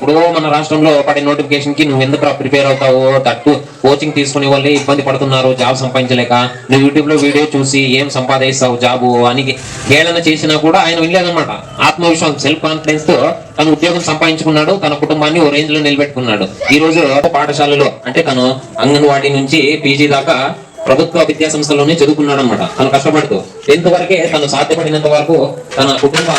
ఇప్పుడు మన రాష్ట్రంలో పడే నోటిఫికేషన్ కి నువ్వు ఎందుకు ప్రిపేర్ అవుతావు, తట్టు కోచింగ్ తీసుకునే వాళ్ళే ఇబ్బంది పడుతున్నారు జాబ్ సంపాదించలేక, నువ్వు యూట్యూబ్ లో వీడియో చూసి ఏం సంపాదిస్తావు జాబు అని హేళన చేసినా కూడా ఆయన వినలేదన్నమాట. ఆత్మవిశ్వాసం, సెల్ఫ్ కాన్ఫిడెన్స్ తో తన ఉద్యోగం సంపాదించుకున్నాడు, తన కుటుంబాన్ని ఓ రేంజ్ లో నిలబెట్టుకున్నాడు. ఈ రోజు పాఠశాలలో అంటే తను అంగన్వాడీ నుంచి పీజీ దాకా ప్రభుత్వ విద్యా సంస్థలోనే చదువుకున్నాడు అనమాట. తను కష్టపడుతూ 10th వరకే తను సాధ్యపడినంత వరకు తన కుటుంబ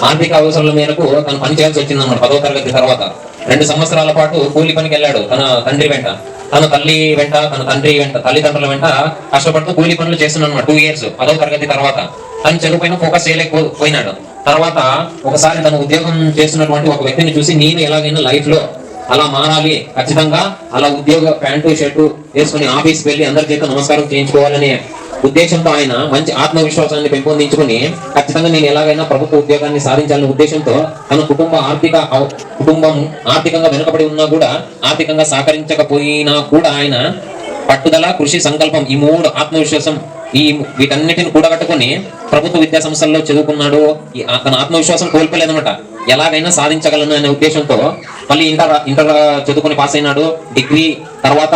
ఆర్థిక అవసరాల మేరకు తను పని చేయాల్సి వచ్చిందన్నమాట. 10వ తరగతి తర్వాత 2 సంవత్సరాల పాటు కూలి పనికి వెళ్ళాడు. తన తండ్రి వెంట, తన తల్లి వెంట, తన తండ్రి వెంట, తల్లిదండ్రుల వెంట కష్టపడుతూ కూలి పనులు చేస్తున్నాడు అనమాట. 2 years 10వ తరగతి తర్వాత తను చదువుపైన ఫోకస్ చేయలేకపోయినాడు. తర్వాత ఒకసారి తను ఉద్యోగం చేస్తున్నటువంటి ఒక వ్యక్తిని చూసి, నేను ఎలాగైనా లైఫ్ లో అలా మారాలి, ఖచ్చితంగా అలా ఉద్యోగ ప్యాంటు షర్టు వేసుకుని ఆఫీస్కి వెళ్ళి అందరి చేత నమస్కారం చేయించుకోవాలనే ఉద్దేశంతో ఆయన మంచి ఆత్మవిశ్వాసాన్ని పెంపొందించుకుని, ఖచ్చితంగా నేను ఎలాగైనా ప్రభుత్వ ఉద్యోగాన్ని సాధించాలనే ఉద్దేశంతో తన కుటుంబం ఆర్థికంగా వెనుకబడి ఉన్నా కూడా, ఆర్థికంగా సహకరించకపోయినా కూడా ఆయన పట్టుదల, కృషి, సంకల్పం, ఈ 3 ఆత్మవిశ్వాసం, వీటన్నిటిని కూడగట్టుకుని ప్రభుత్వ విద్యా సంస్థల్లో చదువుకున్నాడు. తన ఆత్మవిశ్వాసం కోల్పోలేదన్నమాట. ఎలాగైనా సాధించగలను అనే ఉద్దేశంతో మళ్ళీ ఇంటర్ చదువుకుని పాస్ అయినాడు. డిగ్రీ తర్వాత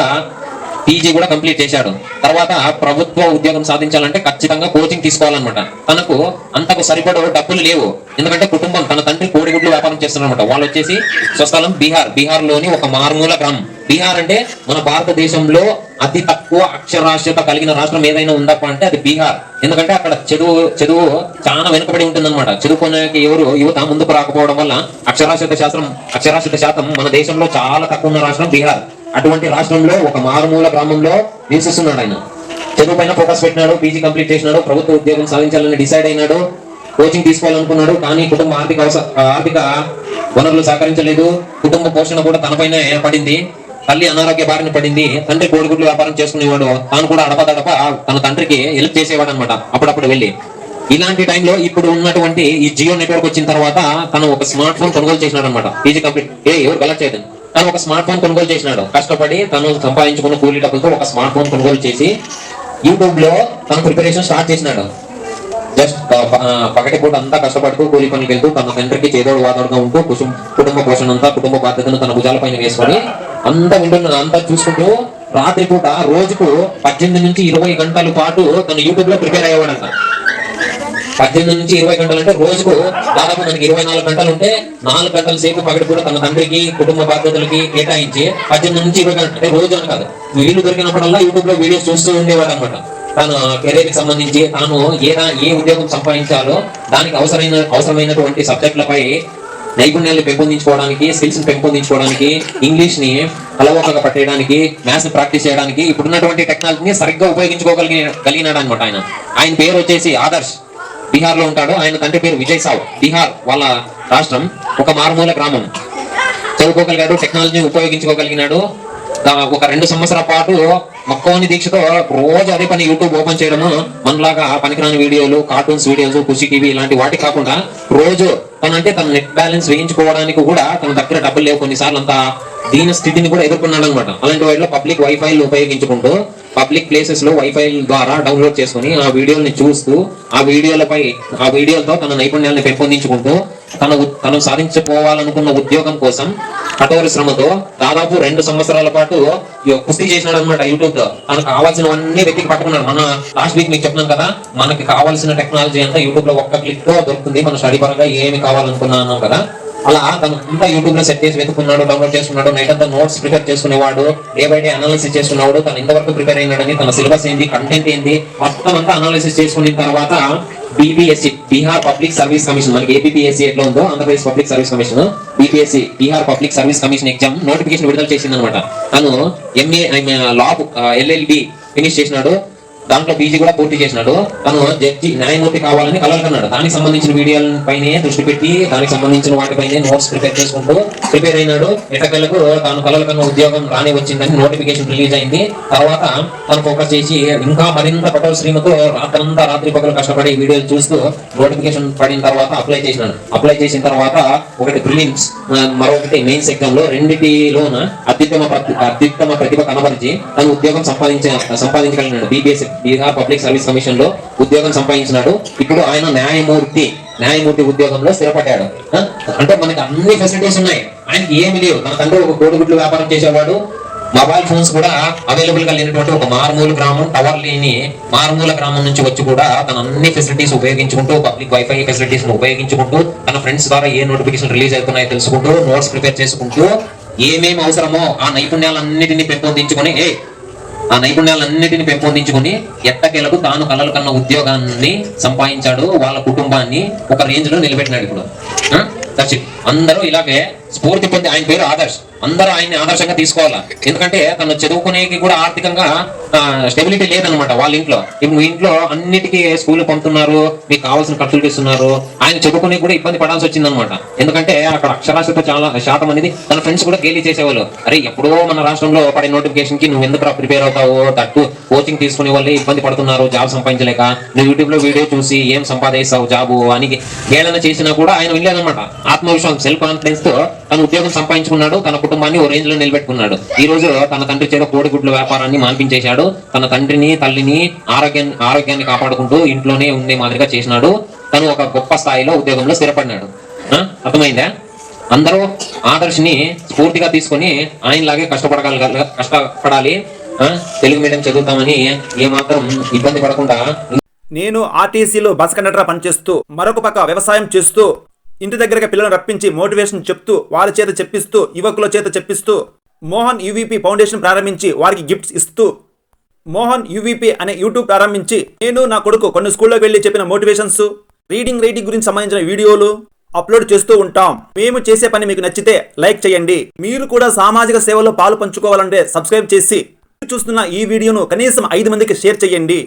పీజీ కూడా కంప్లీట్ చేశాడు. తర్వాత ప్రభుత్వ ఉద్యోగం సాధించాలంటే ఖచ్చితంగా కోచింగ్ తీసుకోవాలన్నమాట. తనకు అంతకు సరిపడ డబ్బులు లేవు. ఎందుకంటే కుటుంబం, తన తండ్రి కోడిగుడ్లు వ్యాపారం చేస్తున్నారన్నమాట. వాళ్ళు వచ్చేసి స్వస్థలం బీహార్ లోని ఒక మారుమూల గ్రామం. బీహార్ అంటే మన భారతదేశంలో అతి తక్కువ అక్షరాస్యత కలిగిన రాష్ట్రం ఏదైనా ఉందప్ప అంటే అది బీహార్. ఎందుకంటే అక్కడ చదువు చాలా వెనుకబడి ఉంటుందన్నమాట. చదువుకోవడానికి యువత ముందుకు రాకపోవడం వల్ల అక్షరాస్యత శాతం మన దేశంలో చాలా తక్కువ ఉన్న రాష్ట్రం బీహార్. అటువంటి రాష్ట్రంలో ఒక మారుమూల గ్రామంలో నివసిస్తున్నాడు. ఆయన చదువు పైన ఫోకస్ పెట్టినాడు, పీజీ కంప్లీట్ చేసినాడు, ప్రభుత్వ ఉద్యోగం సాధించాలని డిసైడ్ అయినాడు, కోచింగ్ తీసుకోవాలనుకున్నాడు. కానీ కుటుంబ ఆర్థిక వనరులు సహకరించలేదు. కుటుంబ పోషణ కూడా తనపైనే పడింది. తల్లి అనారోగ్య బారిన పడింది. తండ్రి కోడిగుడ్లు వ్యాపారం చేసుకునేవాడు. తాను కూడా అడపదడప తన తండ్రికి హెల్ప్ చేసేవాడు అనమాట అప్పుడప్పుడు వెళ్ళి. ఇలాంటి టైంలో ఇప్పుడు ఉన్నటువంటి ఈ జియో నెట్వర్క్ వచ్చిన తర్వాత తను ఒక స్మార్ట్ ఫోన్ కొనుగోలు చేసినాడు అనమాట. పీజీ కంప్లీట్ ఎవరు గలట్ చేయదు. తను ఒక స్మార్ట్ ఫోన్ కొనుగోలు చేసినాడు. కష్టపడి తను సంపాదించుకున్న కూలీ డబ్బులతో ఒక స్మార్ట్ ఫోన్ కొనుగోలు చేసి యూట్యూబ్ లో తన ప్రిపరేషన్ స్టార్ట్ చేసినాడు. జస్ట్ పగటి పూట అంతా కష్టపడుతూ కూలి పనికి వెళ్తూ తన తండ్రికి చేదోడు వాదోడుగా ఉంటూ కుటుంబ పోషణ అంతా, కుటుంబ బాధ్యతను తన భుజాల పైన వేసుకొని అంతా చూసుకుంటూ రాత్రి పూట రోజుకు 18 నుంచి 20 గంటల పాటు తను యూట్యూబ్ లో ప్రిపేర్ అయ్యేవాడంట. 18 నుంచి 20 గంటలు అంటే రోజుకు దాదాపు మనకి 24 గంటలు ఉంటే 4 గంటల సేపు పగటి పూట తన తండ్రికి, కుటుంబ బాధ్యతలకి కేటాయించి 18 నుంచి 20 గంటలు అంటే రోజు అని కాదు, వీళ్ళు దొరికినప్పుడల్లా యూట్యూబ్ లో వీడియోస్ చూస్తూ ఉండేవాడు అనమాట. తను కెరీర్ కి సంబంధించి తాను ఏ ఉద్యోగం సంపాదించాలో దానికి అవసరమైనటువంటి సబ్జెక్టులపై నైపుణ్యాన్ని పెంపొందించుకోవడానికి, స్కిల్స్ పెంపొందించుకోవడానికి, ఇంగ్లీష్ ని అలవోకగా పట్టేయడానికి, మ్యాథ్స్ ప్రాక్టీస్ చేయడానికి ఇప్పుడున్నటువంటి టెక్నాలజీని సరిగ్గా ఉపయోగించుకోగలిగినాడు అనమాట. ఆయన పేరు వచ్చేసి ఆదర్శ్. బీహార్ లో ఉంటాడు. ఆయన తండ్రి పేరు విజయ్ సావ్. బీహార్ వాళ్ళ రాష్ట్రం ఒక మారుమూల గ్రామం. చదువుకోగలిగాడు, టెక్నాలజీని ఉపయోగించుకోగలిగినాడు. ఒక 2 సంవత్సరాల పాటు మక్కువని దీక్షతో రోజు అదే పని యూట్యూబ్ ఓపెన్ చేయడము, మనలాగా పనికిరాని వీడియోలు, కార్టూన్స్ వీడియోస్, ఖుషి టీవీ ఇలాంటి వాటి కాకుండా రోజు తన నెట్ బ్యాలెన్స్ వేయించుకోవడానికి కూడా తన దగ్గర డబ్బులు లేవు. కొన్నిసార్లు అంత దీని స్థితిని కూడా ఎదుర్కొన్నాడు అనమాట. అలాంటి వాటిలో పబ్లిక్ వైఫైలు ఉపయోగించుకుంటూ పబ్లిక్ ప్లేసెస్ లో వైఫై ద్వారా డౌన్లోడ్ చేసుకుని ఆ వీడియోని చూస్తూ ఆ వీడియోలతో తన నైపుణ్యాలను పెంపొందించుకుంటూ తను సాధించుకోవాలనుకున్న ఉద్యోగం కోసం కఠోర శ్రమతో దాదాపు 2 సంవత్సరాల పాటు కుస్తీ చేసినాడు అనమాట. యూట్యూబ్ తో తనకు కావాల్సినవన్నీ వెతికి పట్టుకున్నాడు. మన లాస్ట్ వీక్ మీకు చెప్పినాను కదా, మనకి కావాల్సిన టెక్నాలజీ అంతా యూట్యూబ్ లో ఒక్క క్లిక్ తో దొరుకుతుంది. మన స్టడీ పరంగా ఏమి కావాలనుకున్నాను కదా, అలా తను అంతా యూట్యూబ్ లో సెట్ చేసి వెతుకున్నాడు, డౌన్లోడ్ చేసుకున్నాడు. నైట్ అంతా నోట్స్ ప్రిపేర్ చేసుకునేవాడు, డే బై డే అనాలిసిస్ చేసుకున్నాడు. తను ఎంతవరకు ప్రిపేర్ అయినాడని, తన సిలబస్ ఏంటి, కంటెంట్ ఏంటి, మొత్తం అంతా అనాలిసిస్ చేసుకున్న తర్వాత BPSC, Bihar public service commission, మనకి ఏపీఎస్సీ ఎట్లా ఉందో Andhra Pradesh public service commission, BPSC Bihar public service commission exam notification విడుదల చేసింది అనమాట. తను ఎంఏ లా ఎల్ఎల్బి ఫినిష్ చేసినాడు. దాంట్లో పీజీ కూడా పూర్తి చేసినాడు. తను జడ్జి, న్యాయమూర్తి కావాలని కలలుకన్నాడు. దానికి సంబంధించిన వీడియోల పైనే దృష్టి పెట్టి దానికి సంబంధించిన వాటిపైనే నోట్స్ ప్రిపేర్ అయినాడు. ఎట్టకెళ్లకు తాను కలలుకన్న ఉద్యోగం రాని వచ్చిందని నోటిఫికేషన్ రిలీజ్ అయింది. తర్వాత తను ఫోకస్ చేసి ఇంకా మరింత కఠోర శ్రమతో రాత్రి పగలు కష్టపడి వీడియోలు చూస్తూ నోటిఫికేషన్ పడిన తర్వాత అప్లై చేసిన తర్వాత ఒకటి ప్రిలిమ్స్, మరొకటి మెయిన్స్ ఎగ్జామ్ లో రెండిటిలోన అత్యుత్తమ ప్రతిభ కనబరిచి తను ఉద్యోగం సంపాదించగలిగినాడు. BPSC Bihar public service commission లో ఉద్యోగం సంపాదించినాడు. ఇప్పుడు ఆయన న్యాయమూర్తి ఉద్యోగంలో స్థిరపడ్డాడు. అంటే మనకి అన్ని ఫెసిలిటీస్ ఉన్నాయి. ఆయనకి ఏమి లేవు. తన తండ్రి ఒక కోడిగుడ్లు వ్యాపారం చేసేవాడు. మొబైల్ ఫోన్స్ కూడా అవైలబుల్ గా లేనటువంటి ఒక మారుమూల గ్రామం, టవర్ లేని మారుమూల గ్రామం నుంచి వచ్చి కూడా తన అన్ని ఫెసిలిటీస్ ఉపయోగించుకుంటూ, పబ్లిక్ వైఫై ఫెసిలిటీస్ ఉపయోగించుకుంటూ, తన ఫ్రెండ్స్ ద్వారా ఏ నోటిఫికేషన్ రిలీజ్ అవుతున్నాయో తెలుసుకుంటూ, నోట్స్ ప్రిపేర్ చేసుకుంటూ, ఏమేమి అవసరమో ఆ నైపుణ్యాలన్నిటిని పెంపొందించుకుని ఎట్టకేలకు తాను కలలు కన్న ఉద్యోగాన్ని సంపాదించాడు. వాళ్ళ కుటుంబాన్ని ఒక రేంజ్ లో నిలబెట్టినాడు. ఇప్పుడు అందరూ ఇలాగే స్ఫూర్తి పొంది, ఆయన పేరు ఆదర్శ్, అందరూ ఆయన్ని ఆదర్శంగా తీసుకోవాలా. ఎందుకంటే తను చదువుకునేకి కూడా ఆర్థికంగా స్టెబిలిటీ లేదనమాట వాళ్ళ ఇంట్లో. ఇప్పుడు ఇంట్లో అన్నిటికీ స్కూల్ పంపుతున్నారు, మీకు కావాల్సిన ఖర్చులు ఇస్తున్నారు. ఆయన చదువుకునే కూడా ఇబ్బంది పడాల్సి వచ్చిందనమాట. ఎందుకంటే అక్కడ అక్షరాస్యత చాలా శాతం అనేది తన ఫ్రెండ్స్ కూడా గేలీ చేసేవాళ్ళు. అరే ఎప్పుడో మన రాష్ట్రంలో పడే నోటిఫికేషన్ కి నువ్వు ఎందుకు ప్రిపేర్ అవుతావు, తట్టు కోచింగ్ తీసుకునే వాళ్ళే ఇబ్బంది పడుతున్నారు జాబ్ సంపాదించలేక, నువ్వు యూట్యూబ్ లో వీడియో చూసి ఏం సంపాదిస్తావు జాబు అని హేళన చేసినా కూడా ఆయన వెళ్ళాదనమాట. ఆత్మవిశ్వాసం, సెల్ఫ్ కాన్ఫిడెన్స్ తో తన ఉద్యోగం సంపాదించుకున్నాడు, తన కుటుంబాన్ని ఓ రేంజ్ లో నిలబెట్టుకున్నాడు. ఈ రోజు తన తండ్రి చేత కోడిగుడ్ల వ్యాపారాన్ని మాన్పించేశాడు. తన తండ్రిని, తల్లిని ఆరోగ్యాన్ని కాపాడుకుంటూ ఇంట్లోనే ఉండే మాదిరిగా చేసినాడు. తను ఒక గొప్ప స్థాయిలో ఉద్యోగంలో స్థిరపడినాడు. అర్థమైందా? అందరూ ఆదర్శిని స్ఫూర్తిగా తీసుకొని ఆయనలాగే కష్టపడాలి. తెలుగు మీడియం చదువుతామని ఏమాత్రం ఇబ్బంది పడకుండా. నేను ఆర్టీసీలో బస్ కండక్టర్ పనిచేస్తూ, మరొక పక్క వ్యవసాయం చేస్తూ, ఇంటి దగ్గరగా పిల్లలను రప్పించి మోటివేషన్ చెప్తూ, వారి చేత చెప్పిస్తూ, యువకుల చేత చెప్పిస్తూ, మోహన్ యూవీపీ ఫౌండేషన్ ప్రారంభించి వారికి గిఫ్ట్స్ ఇస్తూ, మోహన్ యూవీపీ అనే యూట్యూబ్ ప్రారంభించి నేను, నా కొడుకు కొన్ని స్కూల్లోకి వెళ్ళి చెప్పిన మోటివేషన్స్, రైటింగ్ గురించి సంబంధించిన వీడియోలు అప్లోడ్ చేస్తూ ఉంటాం. మేము చేసే పని మీకు నచ్చితే లైక్ చేయండి. మీరు కూడా సామాజిక సేవలో పాలు పంచుకోవాలంటే సబ్స్క్రైబ్ చేసి చూస్తున్న ఈ వీడియోను కనీసం 5 మందికి షేర్ చేయండి.